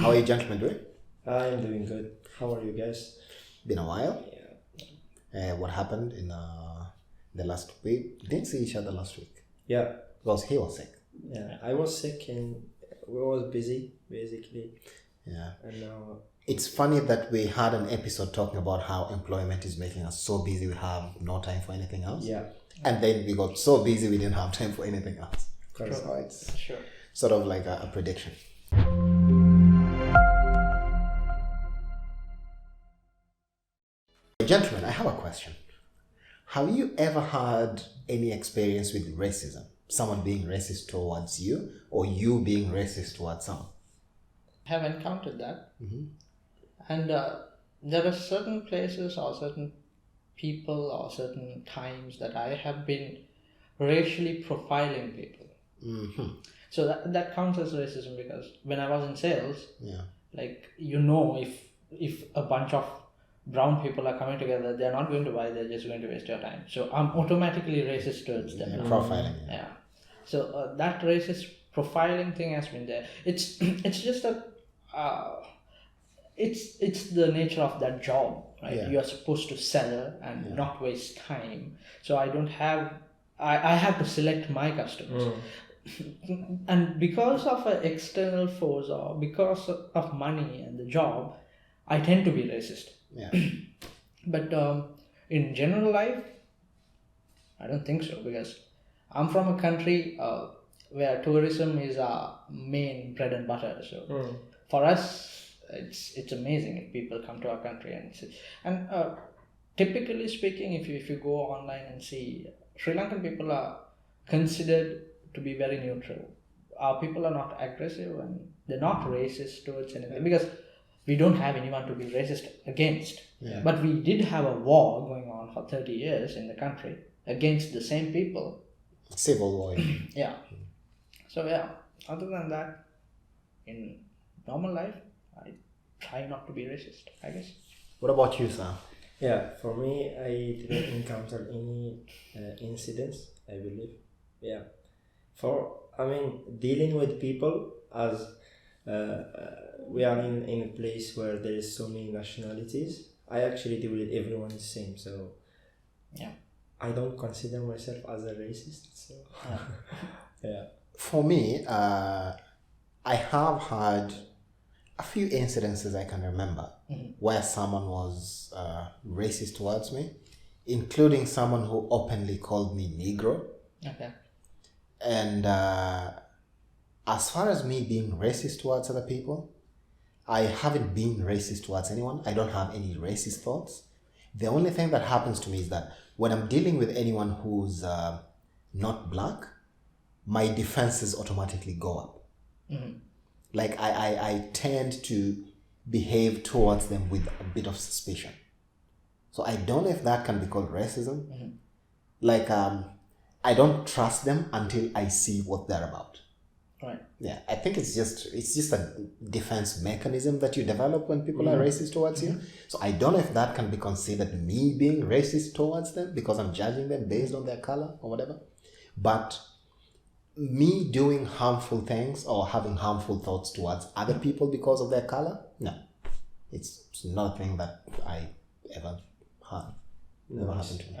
How are you gentlemen doing? I'm doing good. How are you guys? Been a while. Yeah. What happened in the last week? Didn't see each other last week Yeah. because he was sick. Yeah. I was sick and we was busy basically. Yeah. And now It's funny that we had an episode talking about how employment is making us so busy we have no time for anything else. yeah. And then we got so busy we didn't have time for anything else. Correct. So it's Sure. sort of like a prediction. Gentlemen, I have a question. Have you ever had any experience with racism? Someone being racist towards you or you being racist towards someone? Have encountered that. Mhm. And there are certain places or certain people or certain times that I have been racially profiling people. Mm-hmm. So that counts as racism, because when I was in sales, Yeah. like, if a bunch of brown people are coming together, they're not going to buy, they're just going to waste your time. So I'm automatically racist towards them. Yeah, profiling. Yeah. Yeah. So that racist profiling thing has been there. It's just a it's the nature of that job, right? Yeah. You're supposed to sell and Yeah. not waste time. So I don't have I have to select my customers. And because of an external force or because of money and the job, I tend to be racist. Yeah. But in general life, I don't think so, because I'm from a country where tourism is our main bread and butter. So for us, it's amazing if people come to our country and typically speaking, if you go online and see, Sri Lankan people are considered to be very neutral. Our people are not aggressive and they're not racist towards anything, because we don't have anyone to be racist against. Yeah. But we did have a war going on for 30 years in the country against the same people. Civil war. Yeah. So yeah, other than that, in normal life, I try not to be racist, I guess. What about you, Sam? Yeah. For me, I didn't encounter any incidents, I believe. Yeah. Dealing with people as we are in a place where there is so many nationalities, I actually deal with everyone the same. So Yeah. I don't consider myself as a racist. So yeah. For me, I have had a few incidences I can remember where someone was racist towards me, including someone who openly called me Negro. Okay. And as far as me being racist towards other people, I haven't been racist towards anyone. I don't have any racist thoughts. The only thing that happens to me is that when I'm dealing with anyone who's not black, my defenses automatically go up. Like I tend to behave towards them with a bit of suspicion. So I don't know if that can be called racism. Like I don't trust them until I see what they're about. Right. Yeah, I think it's just a defense mechanism that you develop when people are racist towards you. So I don't know if that can be considered me being racist towards them because I'm judging them based on their color or whatever. But me doing harmful things or having harmful thoughts towards other people because of their color, no. It's not a thing that I ever had. Never happened to me.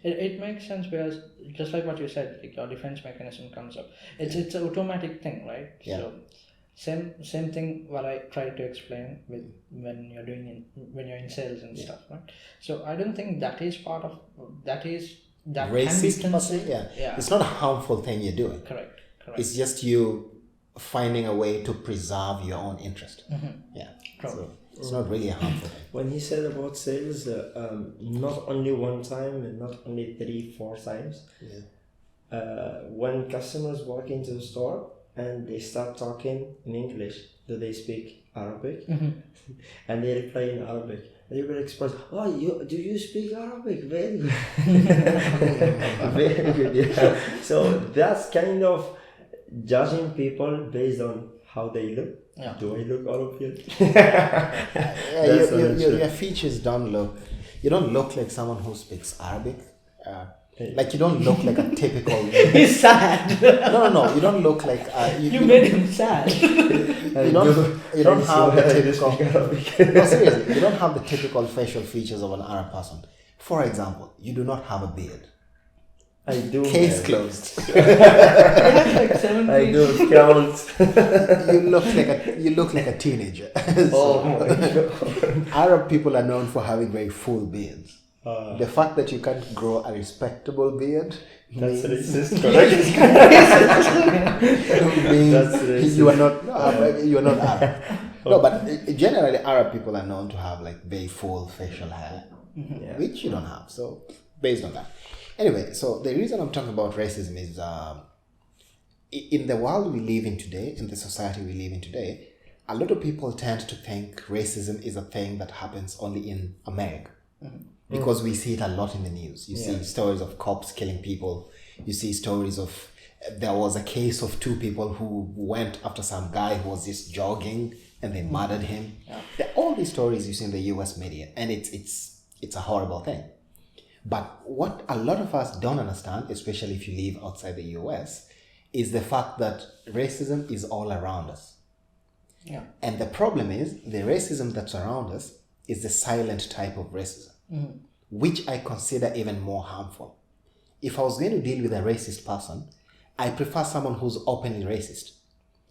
It makes sense, because just like what you said, like your defense mechanism comes up. It's an automatic thing, right? Yeah. So same thing what I tried to explain with when you're in sales and stuff, right? So I don't think that is part of that Racist can be per se, considered. yeah. It's not a harmful thing you're doing. Correct. It's just you finding a way to preserve your own interest. Yeah. True. So it's not really a harmful thing. When he said about sales, not only one time and not only 3-4 times. Yeah. When customers walk into the store and they start talking in English, do they speak Arabic? And they reply in Arabic. They will express, do you speak Arabic? Very good. Very good, yeah. So that's kind of judging people based on how they look. Yeah. Do I look European? Your features don't look. You don't look like someone who speaks Arabic. Like you don't look like a typical. He's sad. No. You don't look like. You made him sad. You don't have the typical. No, seriously, you don't have the typical facial features of an Arab person. For example, you do not have a beard. I do. Case man. closed. Like 7 I feet. do count. You look like a teenager. Oh my god. Arab people are known for having very full beards. The fact that you can't grow a respectable beard That's means, racist, correct? means That's racist. you are not Arab. No, but generally Arab people are known to have like very full facial hair, Yeah. which you don't have. So based on that, anyway. So the reason I'm talking about racism is in the world we live in today, in the society we live in today, a lot of people tend to think racism is a thing that happens only in America. Because we see it a lot in the news. You see stories of cops killing people. You see stories of, there was a case of 2 people who went after some guy who was just jogging and they murdered him. Yeah. There are all these stories you see in the US media, and it's a horrible thing. But what a lot of us don't understand, especially if you live outside the US, is the fact that racism is all around us. Yeah. And the problem is, the racism that's around us is the silent type of racism, which I consider even more harmful. If I was going to deal with a racist person, I prefer someone who's openly racist,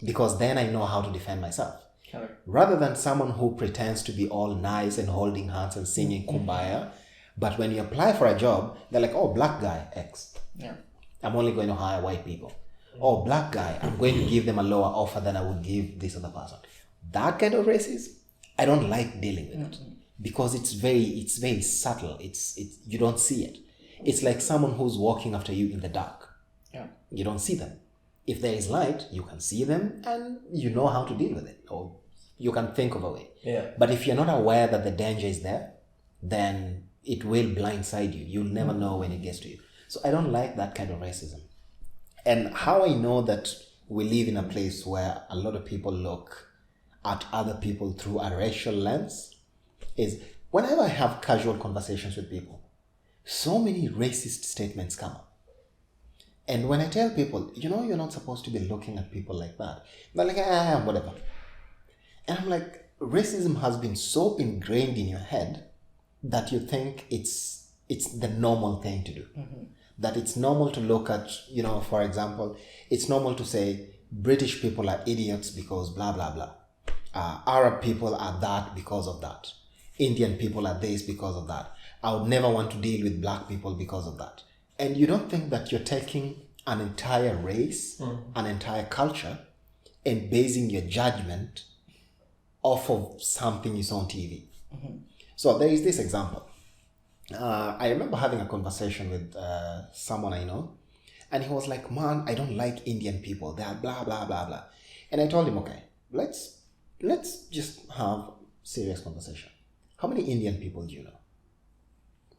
because then I know how to defend myself. Correct. Rather than someone who pretends to be all nice and holding hands and singing kumbaya, but when you apply for a job, they're like, oh, black guy, X. Yeah. I'm only going to hire white people. Oh, black guy, I'm going to give them a lower offer than I would give this other person. That kind of racism, I don't like dealing with it, because it's very subtle. It's you don't see it. It's like someone who's walking after you in the dark. Yeah. You don't see them. If there is light, you can see them and you know how to deal with it, or you can think of a way. Yeah. But if you're not aware that the danger is there, then it will blindside you. You'll never know when it gets to you. So I don't like that kind of racism. And how I know that we live in a place where a lot of people look at other people through a racial lens is whenever I have casual conversations with people, so many racist statements come up. And when I tell people, you're not supposed to be looking at people like that, they're like, whatever. And I'm like, racism has been so ingrained in your head that you think it's the normal thing to do. That it's normal to look at, for example, it's normal to say British people are idiots because blah, blah, blah. Arab people are that because of that. Indian people are this because of that. I would never want to deal with black people because of that. And you don't think that you're taking an entire race, an entire culture, and basing your judgment off of something you saw on TV. So there is this example. I remember having a conversation with someone I know, and he was like, man, I don't like Indian people. They are blah, blah, blah, blah. And I told him, okay, let's just have serious conversation. How many Indian people do you know?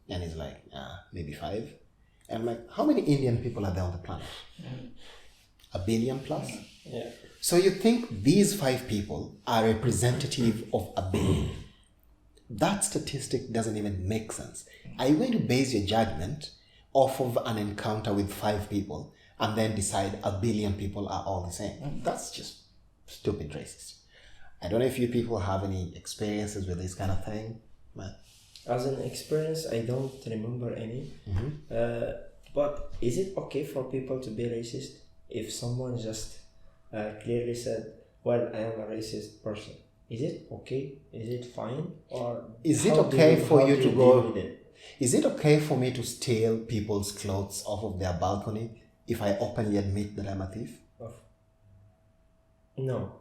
And he's like, maybe 5. And I'm like, how many Indian people are there on the planet? 1 billion plus? Yeah. So you think these 5 people are representative of 1 billion? That statistic doesn't even make sense. Are you going to base your judgment off of an encounter with 5 people and then decide 1 billion people are all the same? That's just stupid racist. I don't know if you people have any experiences with this kind of thing, but As an experience, I don't remember any. But is it okay for people to be racist if someone just clearly said, well, I am a racist person? Is it okay? Is it fine? Or is it how okay do for how you do to deal go? with it? Is it okay for me to steal people's clothes off of their balcony if I openly admit that I'm a thief? No.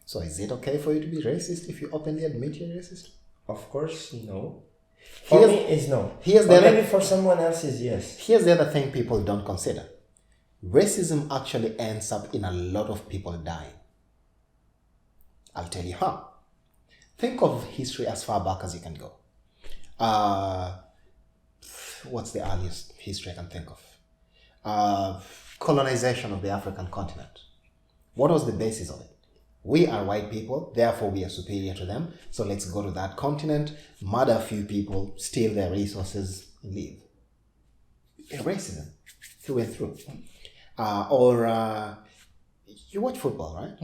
So is it okay for you to be racist if you openly admit you're racist? Of course, no. For Here's- me, it's no. here's But the other- maybe for someone else, is yes. Here's the other thing people don't consider. Racism actually ends up in a lot of people dying. I'll tell you how. Think of history as far back as you can go. What's the earliest history I can think of? Colonization of the African continent. What was the basis of it? We are white people, therefore we are superior to them. So let's go to that continent, murder a few people, steal their resources, and leave. racism through and through. Or you watch football, right?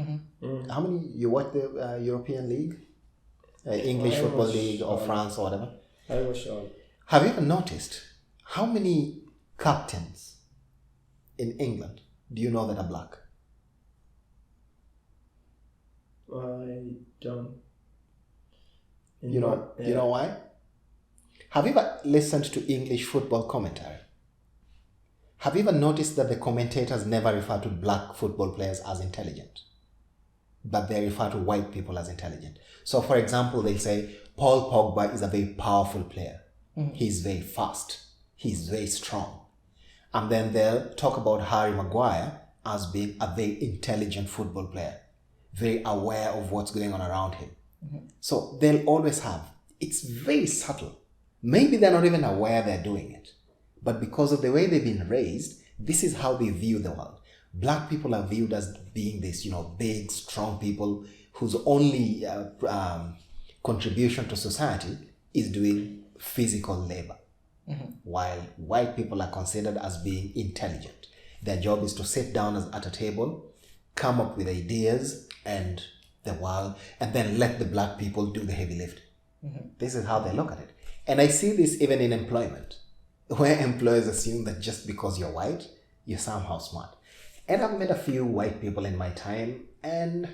How many you watch the European League, English Football League, or France or whatever? I was all. Have you ever noticed how many captains in England do you know that are black? I don't. You know why? Have you ever listened to English football commentary? Have you ever noticed that the commentators never refer to black football players as intelligent, but they refer to white people as intelligent? So, for example, they'll say, Paul Pogba is a very powerful player. He's very fast. He's very strong. And then they'll talk about Harry Maguire as being a very intelligent football player, very aware of what's going on around him. So they'll always have, it's very subtle. Maybe they're not even aware they're doing it. But because of the way they've been raised, this is how they view the world. Black people are viewed as being this, big, strong people whose only contribution to society is doing physical labor. While white people are considered as being intelligent. Their job is to sit down at a table, come up with ideas and the world, and then let the black people do the heavy lifting. This is how they look at it. And I see this even in employment, where employers assume that just because you're white, you're somehow smart. And I've met a few white people in my time, and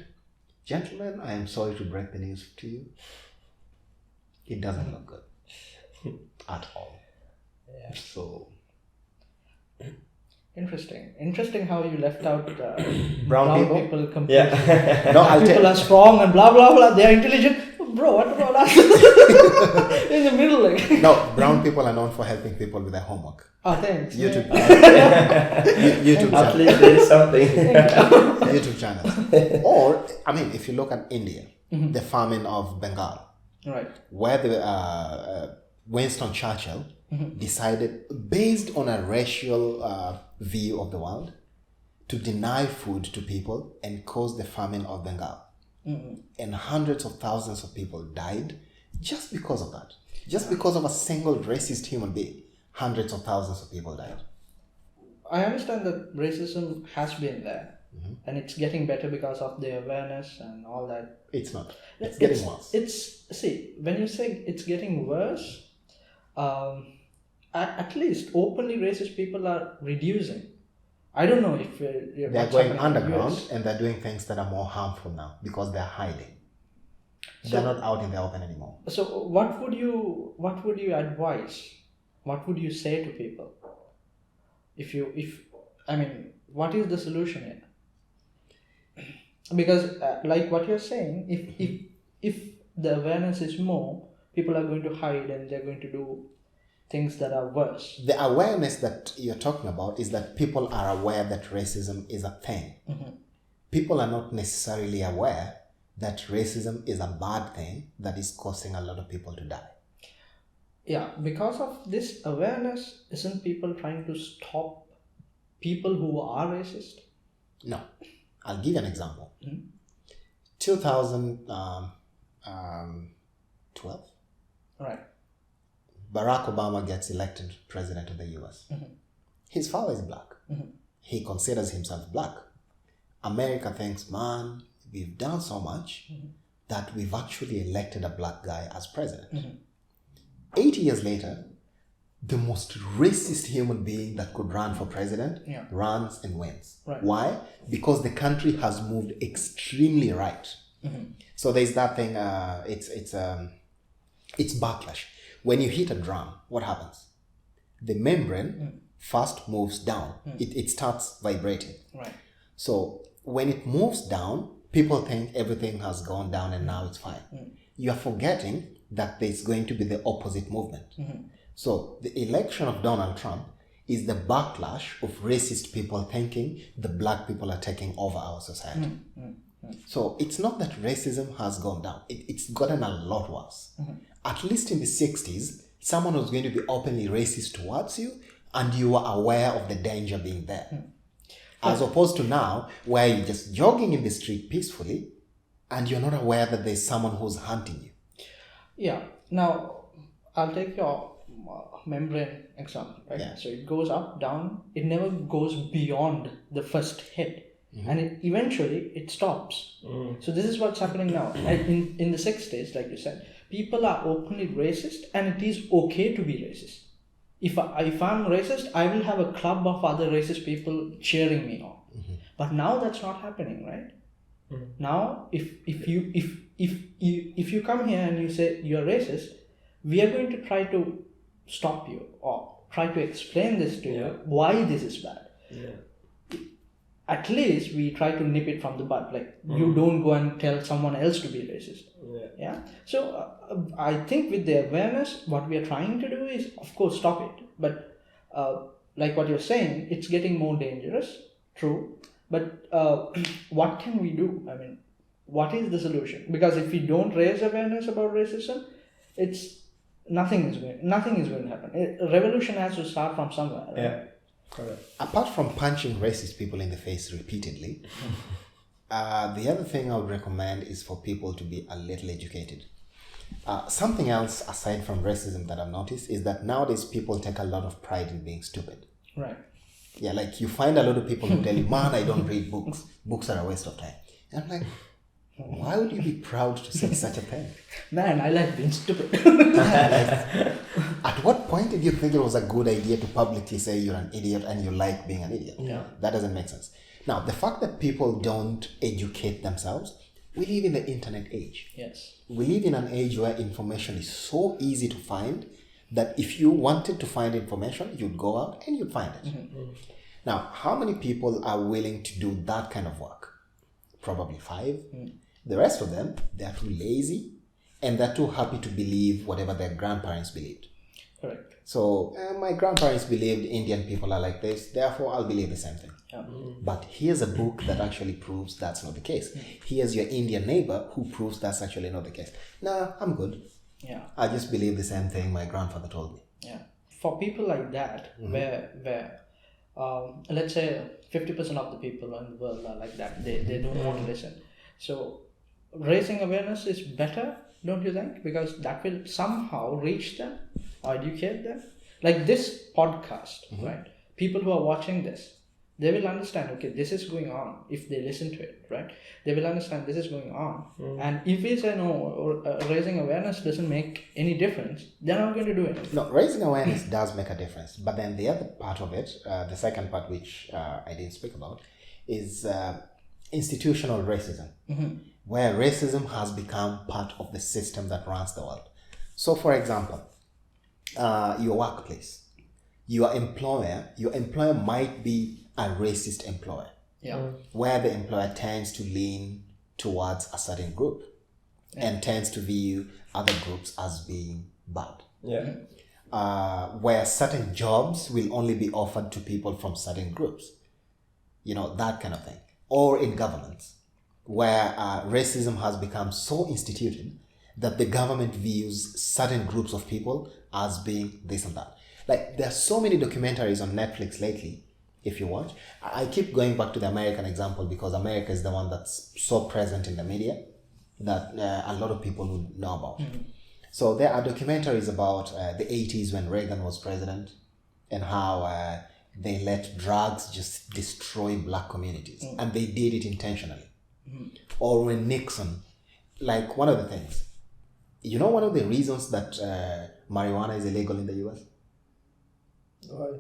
gentlemen, I am sorry to break the news to you. It doesn't look good at all. Yeah. So Interesting how you left out brown people completely. Yeah. no, I'll People tell are strong and blah blah blah. They are intelligent. Bro, what about us? In the middle, like. No, brown people are known for helping people with their homework. Oh, thanks. YouTube, Yeah. YouTube At channel. least there is something. YouTube channels. Or, I mean, if you look at India, the famine of Bengal, Right. where the Winston Churchill decided, based on a racial view of the world, to deny food to people and cause the famine of Bengal. And hundreds of thousands of people died just because of that. Just because of a single racist human being. Hundreds of thousands of people died. I understand that racism has been there, and it's getting better because of the awareness and all that. It's not. It's getting worse. See, when you say it's getting worse, at least openly racist people are reducing. I don't know if They're going underground and they're doing things that are more harmful now because they're hiding. They're not out in the open anymore. So what would you advise? What would you say to people? What is the solution here? Because like what you're saying, if the awareness is more, people are going to hide and they're going to do things that are worse. The awareness that you're talking about is that people are aware that racism is a thing. People are not necessarily aware that racism is a bad thing that is causing a lot of people to die. Yeah, because of this awareness, isn't people trying to stop people who are racist? No. I'll give you an example. 2012, Right. Barack Obama gets elected president of the US. His father is black. He considers himself black. America thinks, man, we've done so much that we've actually elected a black guy as president. 80 years later, the most racist human being that could run for president runs and wins. Right. Why? Because the country has moved extremely right. So there's that thing, it's backlash. When you hit a drum, what happens? The membrane first moves down. It starts vibrating. Right. So when it moves down, people think everything has gone down and now it's fine. You are forgetting that there's going to be the opposite movement. So the election of Donald Trump is the backlash of racist people thinking the black people are taking over our society. So it's not that racism has gone down. It's gotten a lot worse. At least in the 60s, someone was going to be openly racist towards you and you were aware of the danger being there. As opposed to now, where you're just jogging in the street peacefully and you're not aware that there's someone who's hunting you. Yeah. Now, I'll take your membrane exam, right? Yeah. So it goes up, down. It never goes beyond the first hit, and eventually it stops. So this is what's happening now. And in the 60s, like you said, people are openly racist, and it is okay to be racist. If I'm racist, I will have a club of other racist people cheering me on. But now that's not happening, right? Now, if you come here and you say you're racist, we are going to try to stop you or try to explain this to you why this is bad. At least we try to nip it from the bud. Like you don't go and tell someone else to be racist. So I think with the awareness, what we are trying to do is, of course, stop it. But like what you're saying, it's getting more dangerous. True. But what can we do? I mean, what is the solution? Because if we don't raise awareness about racism, nothing is going to happen. A revolution has to start from somewhere. Right? Yeah, correct. Apart from punching racist people in the face repeatedly, the other thing I would recommend is for people to be a little educated. Something else aside from racism that I've noticed is that nowadays people take a lot of pride in being stupid. Right. Yeah, like you find a lot of people who tell you, man, I don't read books. Books are a waste of time. And I'm like, why would you be proud to say such a thing? Man, I like being stupid. At what point did you think it was a good idea to publicly say you're an idiot and you like being an idiot? Yeah. That doesn't make sense. Now, the fact that people don't educate themselves, we live in the internet age. Yes. We live in an age where information is so easy to find that if you wanted to find information, you'd go out and you'd find it. Now, how many people are willing to do that kind of work? Probably 5. The rest of them, they're too lazy and they're too happy to believe whatever their grandparents believed. Correct. So, my grandparents believed Indian people are like this, therefore I'll believe the same thing. Yeah. But here's a book that actually proves that's not the case. Here's your Indian neighbor who proves that's actually not the case. Nah, I'm good. Yeah. I just believe the same thing my grandfather told me. Yeah. For people like that, where let's say 50% of the people in the world are like that, they don't want to listen. So raising awareness is better, don't you think? Because that will somehow reach them or educate them. Like this podcast, right? People who are watching this, they will understand, okay, this is going on. If they listen to it, right? They will understand this is going on. And if we say no, raising awareness doesn't make any difference, they're not going to do it. No, raising awareness does make a difference. But then the other part of it, the second part which I didn't speak about, is institutional racism, where racism has become part of the system that runs the world. So, for example, your workplace, your employer might be a racist employer, where the employer tends to lean towards a certain group and tends to view other groups as being bad. Where certain jobs will only be offered to people from certain groups, that kind of thing. Or in governments, where racism has become so instituted that the government views certain groups of people as being this and that. Like, there are so many documentaries on Netflix lately, if you watch. I keep going back to the American example because America is the one that's so present in the media that a lot of people would know about. So there are documentaries about the 80s when Reagan was president and how they let drugs just destroy black communities. And they did it intentionally. Or when Nixon, like one of the things, one of the reasons that marijuana is illegal in the US? Why?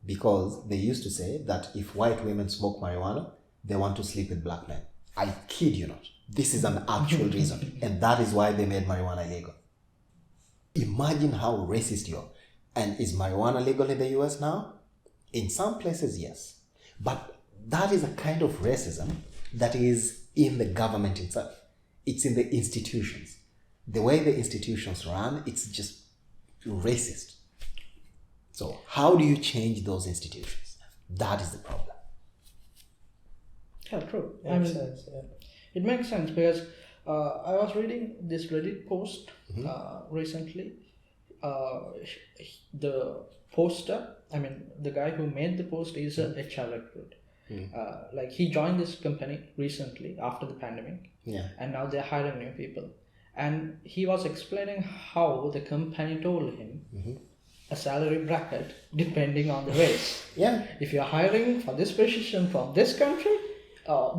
Because they used to say that if white women smoke marijuana, they want to sleep with black men. I kid you not. This is an actual reason. And that is why they made marijuana illegal. Imagine how racist you are. And is marijuana legal in the US now? In some places, yes. But that is a kind of racism that is in the government itself. It's in the institutions. The way the institutions run, it's just racist. So how do you change those institutions? That is the problem. Yeah, true. Makes sense, yeah. It makes sense because I was reading this Reddit post recently. The poster, the guy who made the post is a HR recruit. Like he joined this company recently after the pandemic, and now they're hiring new people. And he was explaining how the company told him a salary bracket depending on the race. Yeah. If you're hiring for this position from this country,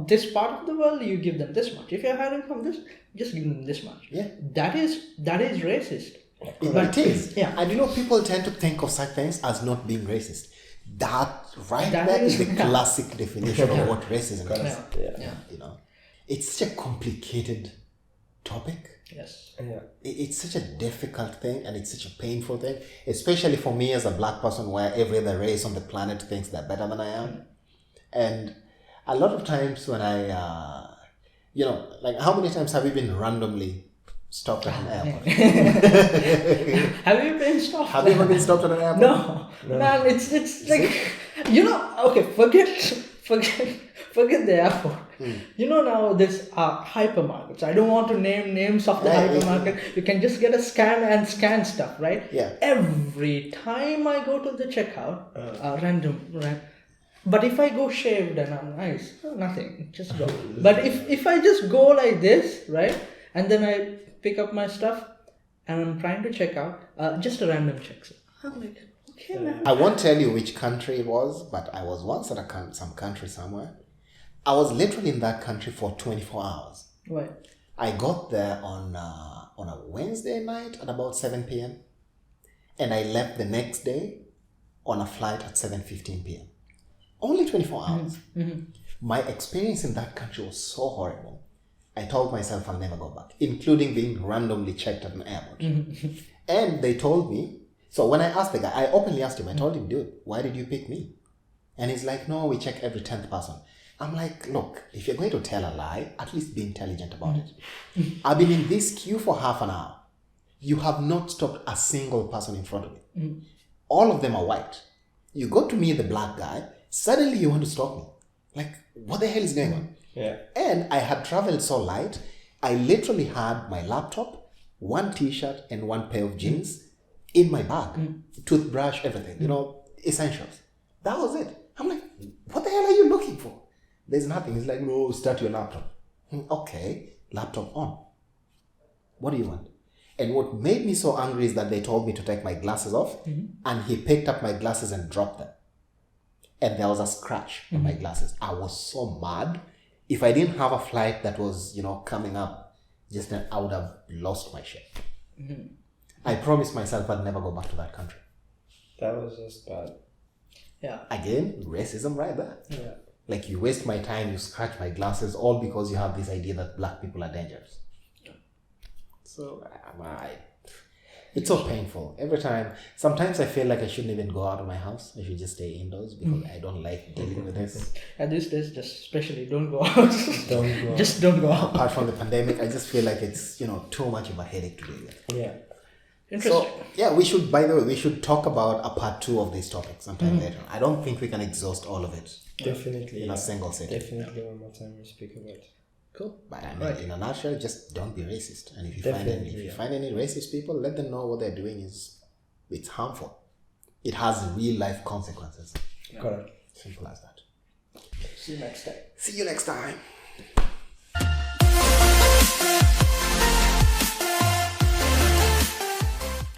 this part of the world, you give them this much. If you're hiring from this, just give them this much. Yeah. That is racist. It is. Yeah. And people tend to think of such things as not being racist. That That there is- is the classic definition of what racism is. Yeah. It's such a complicated topic. Yes. Yeah. It's such a difficult thing, and it's such a painful thing, especially for me as a black person, where every other race on the planet thinks they're better than I am. And a lot of times when I, like, how many times have you been randomly stopped at an airport? Have you been stopped? Have you ever been stopped at an airport? No. Man, it's like, okay, forget the airport. Now there's hypermarkets. I don't want to name names of the hypermarket. You can just get a scan stuff, right? Yeah. Every time I go to the checkout, random. But if I go shaved and I'm nice, nothing, just go. But if I just go like this, right, and then I pick up my stuff and I'm trying to check out, just a random check. So I'm like, okay, man. I won't tell you which country it was, but I was once at some country somewhere. I was literally in that country for 24 hours. Right. I got there on a Wednesday night at about 7 p.m. and I left the next day on a flight at 7:15 p.m. Only 24 hours. My experience in that country was so horrible. I told myself I'll never go back, including being randomly checked at an airport. And they told me, so when I asked the guy, I openly asked him, I told him, dude, why did you pick me? And he's like, no, we check every 10th person. I'm like, look, if you're going to tell a lie, at least be intelligent about it. I've been in this queue for half an hour. You have not stopped a single person in front of me. All of them are white. You go to me, the black guy, suddenly you want to stop me. Like, what the hell is going on? Yeah. And I had traveled so light, I literally had my laptop, one t-shirt and one pair of jeans in my bag. Toothbrush, everything, essentials. That was it. I'm like, what the hell are you looking for? There's nothing. He's like, no, start your laptop. Okay, laptop on. What do you want? And what made me so angry is that they told me to take my glasses off, and he picked up my glasses and dropped them. And there was a scratch on my glasses. I was so mad. If I didn't have a flight that was, coming up, just then I would have lost my shit. I promised myself I'd never go back to that country. That was just bad. Yeah. Again, racism right there. Yeah. Like, you waste my time, you scratch my glasses, all because you have this idea that black people are dangerous. So, it's so painful. Every time, sometimes I feel like I shouldn't even go out of my house. I should just stay indoors because I don't like dealing with this. At these days, just especially don't go out. Don't go. Just don't go out. Apart from the pandemic, I just feel like it's, too much of a headache to deal with. Yeah. Interesting. So, yeah, we should talk about a part 2 of this topic sometime later. I don't think we can exhaust all of it Definitely. in a single sitting. Definitely one more time we speak about it. Cool. But I mean, in a nutshell, just don't be racist. And if you find any racist people, let them know what they're doing it's harmful. It has real life consequences. Correct. Simple as that. See you next time. See you next time.